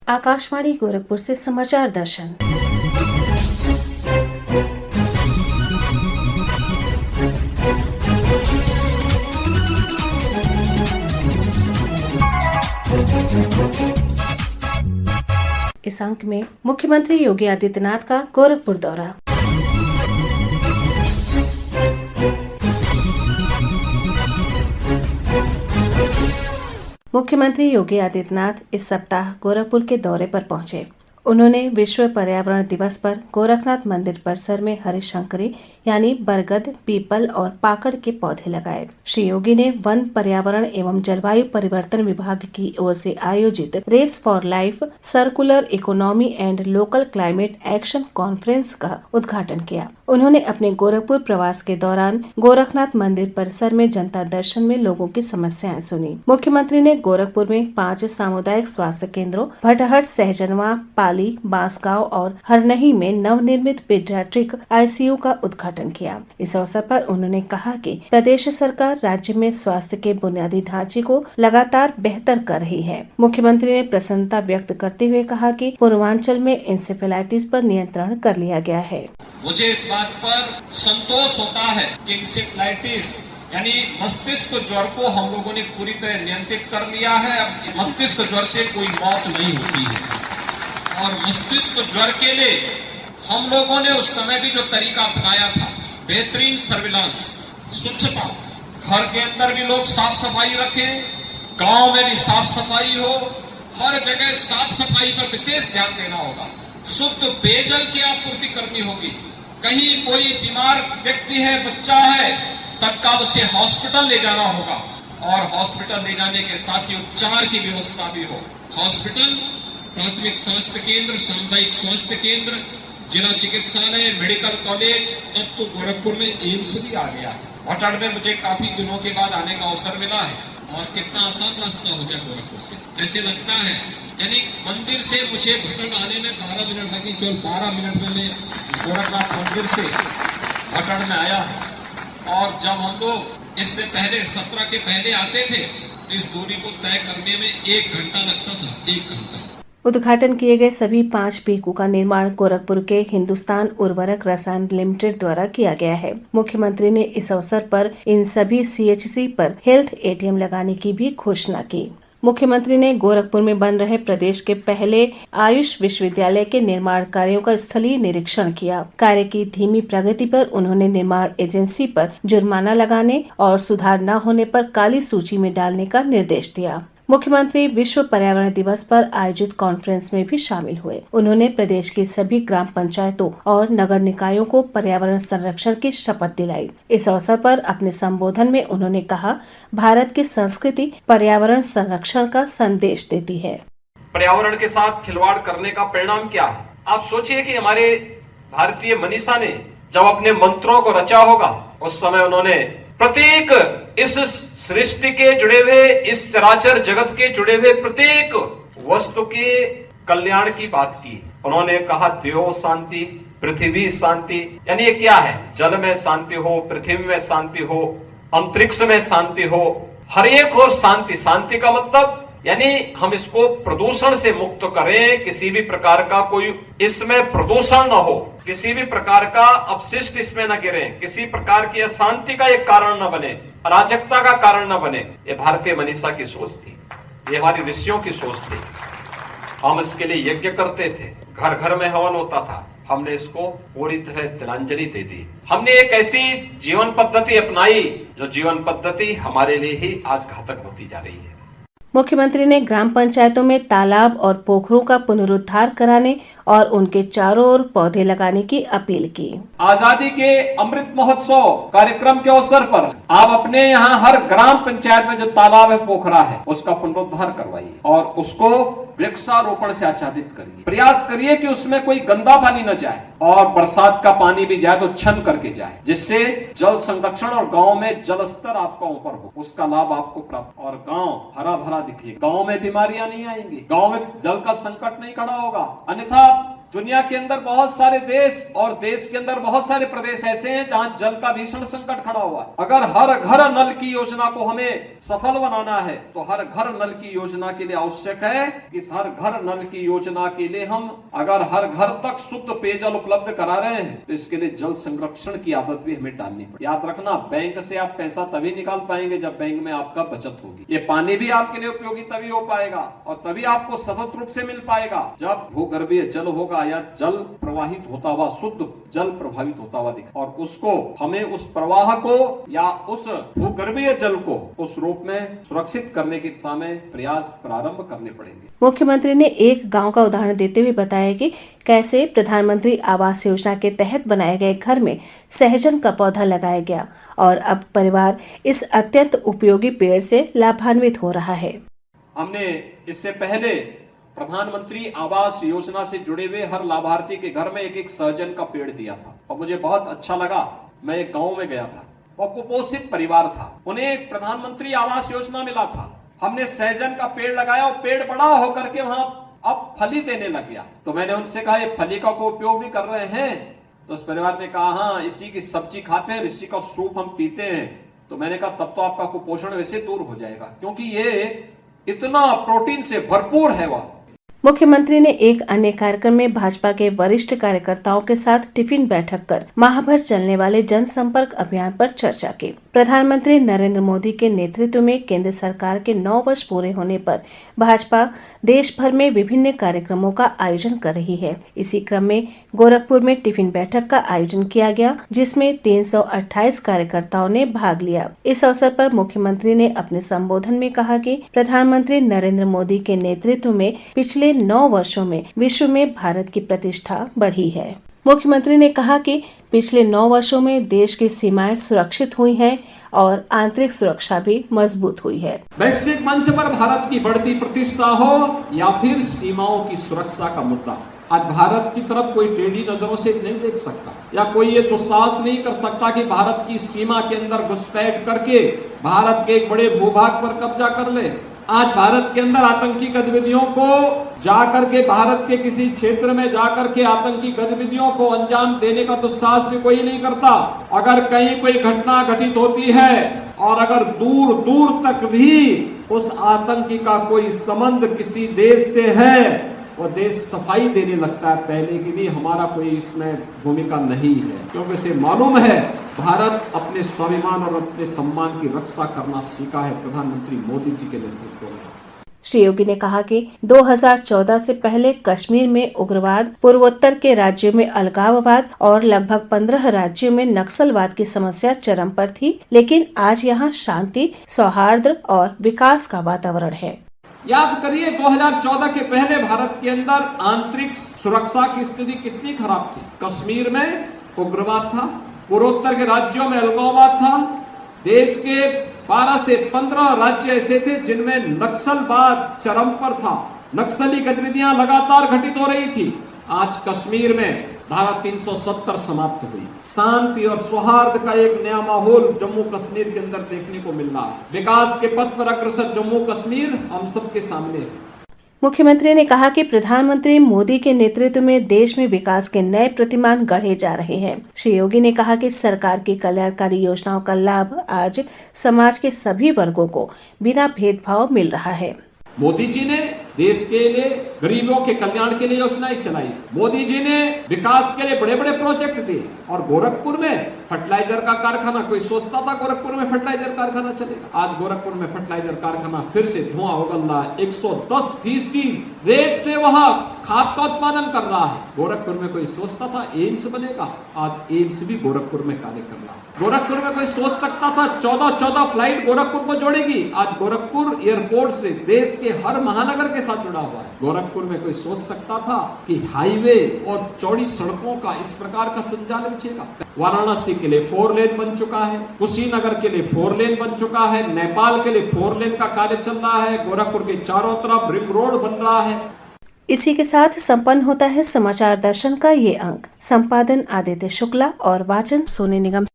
आकाशवाणी गोरखपुर से समाचार दर्शन। इस अंक में मुख्यमंत्री योगी आदित्यनाथ का गोरखपुर दौरा। मुख्यमंत्री योगी आदित्यनाथ इस सप्ताह गोरखपुर के दौरे पर पहुंचे। उन्होंने विश्व पर्यावरण दिवस पर गोरखनाथ मंदिर परिसर में हरिशंकरी यानी बरगद, पीपल और पाकड़ के पौधे लगाए। श्री योगी ने वन, पर्यावरण एवं जलवायु परिवर्तन विभाग की ओर से आयोजित race for life circular economy and local climate action conference का उद्घाटन किया। उन्होंने अपने गोरखपुर प्रवास के दौरान गोरखनाथ मंदिर परिसर में जनता दर्शन में लोगों की समस्याएं सुनी। मुख्यमंत्री ने गोरखपुर में 5 सामुदायिक स्वास्थ्य केंद्रों भटहट, सहजनवा, पाली, बांसगांव और हरनही में नवनिर्मित पीडियाट्रिक आईसीयू का उद्घाटन किया। इस अवसर पर उन्होंने कहा कि प्रदेश सरकार राज्य में स्वास्थ्य के बुनियादी ढांचे को लगातार बेहतर कर रही है। मुख्यमंत्री ने प्रसन्नता व्यक्त करते हुए कहा कि पूर्वांचल में इंसेफेलाइटिस पर नियंत्रण कर लिया गया है। मुझे इस बात पर संतोष होता है कि इंसेफेलाइटिस यानी मस्तिष्क ज्वर को हम लोगों ने पूरी तरह नियंत्रित कर लिया है। अब मस्तिष्क ज्वर से कोई मौत नहीं होती है और मस्तिष्क ज्वर के लिए हम लोगों ने उस समय भी जो तरीका अपनाया था, बेहतरीन सर्विलांस, स्वच्छता, घर के अंदर भी लोग साफ सफाई रखें, गांव में भी साफ सफाई हो, हर जगह साफ सफाई पर विशेष ध्यान देना होगा। शुद्ध पेयजल की आपूर्ति करनी होगी। कहीं कोई बीमार व्यक्ति है, बच्चा है, तत्काल उसे हॉस्पिटल ले जाना होगा और हॉस्पिटल ले जाने के साथ ही उपचार की व्यवस्था भी हो। हॉस्पिटल, प्राथमिक स्वास्थ्य केंद्र, सामुदायिक स्वास्थ्य केंद्र, जिला चिकित्सालय, मेडिकल कॉलेज, अब तो गोरखपुर में एम्स भी आ गया है। भटड़ में मुझे काफी दिनों के बाद आने का अवसर मिला है और कितना आसान रास्ता हो गया गोरखपुर से। ऐसे लगता है यानी मंदिर से मुझे भटड़ आने में 12 मिनट लगी, केवल 12 मिनट में मैं गोरखनाथ मंदिर से भटड़ में आया। और जब हम लोग इससे पहले 17 के पहले आते थे, इस दूरी को तय करने में 1 घंटा लगता था, 1 घंटा। उद्घाटन किए गए सभी 5 पीकू का निर्माण गोरखपुर के हिंदुस्तान उर्वरक रसायन लिमिटेड द्वारा किया गया है। मुख्यमंत्री ने इस अवसर पर इन सभी सीएचसी पर हेल्थ एटीएम लगाने की भी घोषणा की। मुख्यमंत्री ने गोरखपुर में बन रहे प्रदेश के पहले आयुष विश्वविद्यालय के निर्माण कार्यों का स्थलीय निरीक्षण किया। कार्य की धीमी प्रगति पर उन्होंने निर्माण एजेंसी पर जुर्माना लगाने और सुधार न होने पर काली सूची में डालने का निर्देश दिया। मुख्यमंत्री विश्व पर्यावरण दिवस पर आयोजित कॉन्फ्रेंस में भी शामिल हुए। उन्होंने प्रदेश की सभी ग्राम पंचायतों और नगर निकायों को पर्यावरण संरक्षण की शपथ दिलाई। इस अवसर पर अपने संबोधन में उन्होंने कहा, भारत की संस्कृति पर्यावरण संरक्षण का संदेश देती है। पर्यावरण के साथ खिलवाड़ करने का परिणाम क्या है? आप सोचिए कि हमारे भारतीय मनीषा ने जब अपने मंत्रों को रचा होगा, उस समय उन्होंने प्रत्येक इस सृष्टि के जुड़े हुए, इस चराचर जगत के जुड़े हुए प्रत्येक वस्तु के कल्याण की बात की। उन्होंने कहा, देव शांति, पृथ्वी शांति। यानी ये क्या है? जल में शांति हो, पृथ्वी में शांति हो, अंतरिक्ष में शांति हो, हर एक हो शांति। शांति का मतलब यानी हम इसको प्रदूषण से मुक्त करें, किसी भी प्रकार का कोई इसमें प्रदूषण न हो, किसी भी प्रकार का अपशिष्ट इसमें न गिरे, किसी प्रकार की अशांति का एक कारण न बने, अराजकता का कारण न बने। ये भारतीय मनीषा की सोच थी, ये हमारी ऋषियों की सोच थी। हम इसके लिए यज्ञ करते थे, घर घर में हवन होता था। हमने इसको पूरी तरह तिलांजलि दे दी। हमने एक ऐसी जीवन पद्धति अपनाई जो जीवन पद्धति हमारे लिए ही आज घातक होती जा रही है। मुख्यमंत्री ने ग्राम पंचायतों में तालाब और पोखरों का पुनरुद्धार कराने और उनके चारों ओर पौधे लगाने की अपील की। आजादी के अमृत महोत्सव कार्यक्रम के अवसर पर आप अपने यहाँ हर ग्राम पंचायत में जो तालाब है, पोखरा है, उसका पुनरुद्धार करवाइए और उसको वृक्षारोपण से आच्छादित करिए। प्रयास करिए कि उसमें कोई गंदा पानी न जाए और बरसात का पानी भी जाए तो छन करके जाए, जिससे जल संरक्षण और गांव में जल स्तर आपका ऊपर हो, उसका लाभ आपको प्राप्त और गांव हरा भरा दिखे। गांव में बीमारियां नहीं आएंगी, गांव में जल का संकट नहीं खड़ा होगा। अन्यथा दुनिया के अंदर बहुत सारे देश और देश के अंदर बहुत सारे प्रदेश ऐसे हैं जहां जल का भीषण संकट खड़ा हुआ है। अगर हर घर नल की योजना को हमें सफल बनाना है तो हर घर नल की योजना के लिए आवश्यक है कि हर घर नल की योजना के लिए हम अगर हर घर तक शुद्ध पेयजल उपलब्ध करा रहे हैं तो इसके लिए जल संरक्षण की आदत भी हमें डालनी पड़ेगी। याद रखना, बैंक से आप पैसा तभी निकाल पाएंगे जब बैंक में आपका बचत होगी। ये पानी भी आपके लिए उपयोगी तभी हो पाएगा और तभी आपको सतत रूप से मिल पाएगा जब भूगर्भीय जल होगा या जल प्रवाहित होता हुआ, शुद्ध जल प्रभावित होता हुआ दिखे। और उसको हमें उस प्रवाह को या उस भूगर्भीय जल को उस रूप में सुरक्षित करने की दिशा में प्रयास प्रारंभ करने पड़ेंगे। मुख्यमंत्री ने एक गांव का उदाहरण देते हुए बताया कि कैसे प्रधानमंत्री आवास योजना के तहत बनाए गए घर में सहजन का पौधा लगाया गया और अब परिवार इस अत्यंत उपयोगी पेड़ से लाभान्वित हो रहा है। हमने इससे पहले प्रधानमंत्री आवास योजना से जुड़े हुए हर लाभार्थी के घर में एक एक सहजन का पेड़ दिया था और मुझे बहुत अच्छा लगा। मैं एक गांव में गया था और कुपोषित परिवार था, उन्हें प्रधानमंत्री आवास योजना मिला था। हमने सहजन का पेड़ लगाया और पेड़ बड़ा होकर के वहां अब फली देने लग गया। तो मैंने उनसे कहा, ये फली का को उपयोग भी कर रहे हैं? तो उस परिवार ने कहा, हाँ, इसी की सब्जी खाते हैं, इसी का सूप हम पीते हैं। तो मैंने कहा, तब तो आपका कुपोषण वैसे दूर हो जाएगा क्योंकि ये इतना प्रोटीन से भरपूर है। वह मुख्यमंत्री ने एक अन्य कार्यक्रम में भाजपा के वरिष्ठ कार्यकर्ताओं के साथ टिफिन बैठक कर माह भर चलने वाले जनसंपर्क अभियान पर चर्चा की। प्रधानमंत्री नरेंद्र मोदी के नेतृत्व में केंद्र सरकार के 9 वर्ष पूरे होने पर भाजपा देश भर में विभिन्न कार्यक्रमों का आयोजन कर रही है। इसी क्रम में गोरखपुर में टिफिन बैठक का आयोजन किया गया, जिसमें 328 कार्यकर्ताओं ने भाग लिया। इस अवसर पर मुख्यमंत्री ने अपने संबोधन में कहा कि प्रधानमंत्री नरेंद्र मोदी के नेतृत्व में पिछले 9 वर्षों में विश्व में भारत की प्रतिष्ठा बढ़ी है। मुख्यमंत्री ने कहा कि पिछले 9 वर्षों में देश की सीमाएं सुरक्षित हुई हैं और आंतरिक सुरक्षा भी मजबूत हुई है। वैश्विक मंच पर भारत की बढ़ती प्रतिष्ठा हो या फिर सीमाओं की सुरक्षा का मुद्दा, आज भारत की तरफ कोई टेढ़ी नजरों से नहीं देख सकता या कोई ये दुस्साहस नहीं कर सकता कि भारत की सीमा के अंदर घुसपैठ करके भारत के एक बड़े भूभाग पर कब्जा कर ले। आज भारत के अंदर आतंकी गतिविधियों को जाकर के भारत के किसी क्षेत्र में जाकर के आतंकी गतिविधियों को अंजाम देने का दुस्साहस भी कोई नहीं करता। अगर कहीं कोई घटना घटित होती है और अगर दूर दूर तक भी उस आतंकी का कोई संबंध किसी देश से है, वो देश सफाई देने लगता है पहले के लिए। हमारा कोई इसमें भूमिका नहीं है क्योंकि उसे मालूम है भारत अपने स्वाभिमान और अपने सम्मान की रक्षा करना सीखा है प्रधानमंत्री मोदी जी के नेतृत्व में। श्री योगी ने कहा कि 2014 से पहले कश्मीर में उग्रवाद, पूर्वोत्तर के राज्यों में अलगाववाद और लगभग 15 राज्यों में नक्सलवाद की समस्या चरम पर थी, लेकिन आज यहाँ शांति, सौहार्द और विकास का वातावरण है। याद करिए 2014 के पहले भारत के अंदर आंतरिक सुरक्षा की स्थिति कितनी खराब थी। कश्मीर में उग्रवाद था, पूर्वोत्तर के राज्यों में अलगाववाद था, देश के 12 से 15 राज्य ऐसे थे जिनमें नक्सलवाद चरम पर था, नक्सली गतिविधियां लगातार घटित हो रही थी। आज कश्मीर में धारा 370 समाप्त हुई, शांति और सौहार्द का एक नया माहौल जम्मू कश्मीर के अंदर देखने को मिल रहा है। विकास के पथ पर अग्रसर जम्मू कश्मीर हम सबके सामने है। मुख्यमंत्री ने कहा कि प्रधानमंत्री मोदी के नेतृत्व में देश में विकास के नए प्रतिमान गढ़े जा रहे हैं। श्री योगी ने कहा कि सरकार की कल्याणकारी योजनाओं का लाभ आज समाज के सभी वर्गों को बिना भेदभाव मिल रहा है। मोदी जी ने देश के लिए गरीबों के कल्याण के लिए योजनाएं चलाई, मोदी जी ने विकास के लिए बड़े बड़े प्रोजेक्ट दिए। और गोरखपुर में फर्टिलाइजर का कारखाना, कोई सोचता था गोरखपुर में फर्टिलाइजर कारखाना चलेगा? आज गोरखपुर में फर्टिलाइजर कारखाना फिर से धुआं उगल रहा है। 110% रेट से वह खाद का उत्पादन कर रहा है। गोरखपुर में कोई सोचता था एम्स बनेगा? आज एम्स भी गोरखपुर में कार्य कर रहा है। गोरखपुर में कोई सोच सकता था 14 फ्लाइट गोरखपुर को जोड़ेगी? आज गोरखपुर एयरपोर्ट से देश के हर महानगर के साथ जुड़ा हुआ है। गोरखपुर में कोई सोच सकता था कि हाईवे और चौड़ी सड़कों का इस प्रकार का संचालन चलेगा? वाराणसी के लिए 4 लेन बन चुका है, कुशीनगर के लिए 4 लेन बन चुका है, नेपाल के लिए 4 लेन का कार्य चल रहा है, गोरखपुर के चारों तरफ रिंग रोड बन रहा है। इसी के साथ संपन्न होता है समाचार दर्शन का ये अंक। संपादन आदित्य शुक्ला और वाचन सोनी निगम।